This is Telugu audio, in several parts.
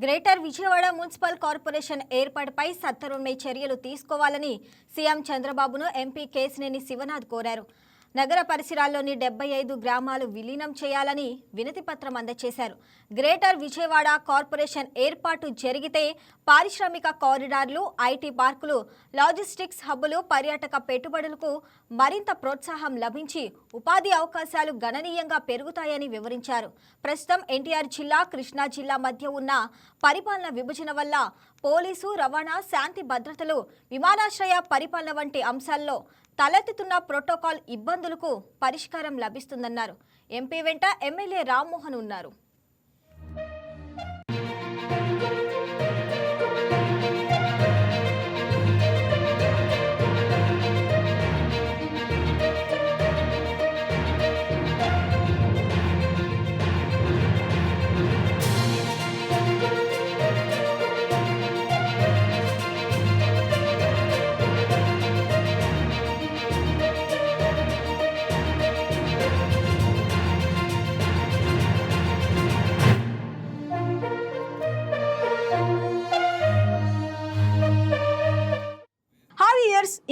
గ్రేటర్ విజయవాడ మున్సిపల్ కార్పొరేషన్ ఏర్పాటుపై సత్వరమే చర్యలు తీసుకోవాలని సీఎం చంద్రబాబును ఎంపీ కేశినేని శివనాథ్ కోరారు. నగర పరిసరాల్లోని 75 గ్రామాలు విలీనం చేయాలని వినతి పత్రం అందజేశారు. గ్రేటర్ విజయవాడ కార్పొరేషన్ ఏర్పాటు జరిగితే పారిశ్రామిక కారిడార్లు, ఐటీ పార్కులు, లాజిస్టిక్స్ హబ్బులు, పర్యాటక పెట్టుబడులకు మరింత ప్రోత్సాహం లభించి ఉపాధి అవకాశాలు గణనీయంగా పెరుగుతాయని వివరించారు. ప్రస్తుతం ఎన్టీఆర్ జిల్లా, కృష్ణా జిల్లా మధ్య ఉన్న పరిపాలన విభజన వల్ల పోలీసు, రవాణా, శాంతి భద్రతలు, విమానాశ్రయ పరిపాలన వంటి అంశాల్లో తలెత్తుతున్న ప్రోటోకాల్ ఇబ్బందులకు పరిష్కారం లభిస్తుందన్నారు. ఎంపీ వెంట ఎమ్మెల్యే రామ్మోహన్ ఉన్నారు.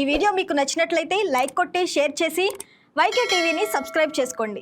ఈ వీడియో మీకు నచ్చినట్లయితే లైక్ కొట్టి షేర్ చేసి వైకే టీవీని సబ్స్క్రైబ్ చేసుకోండి.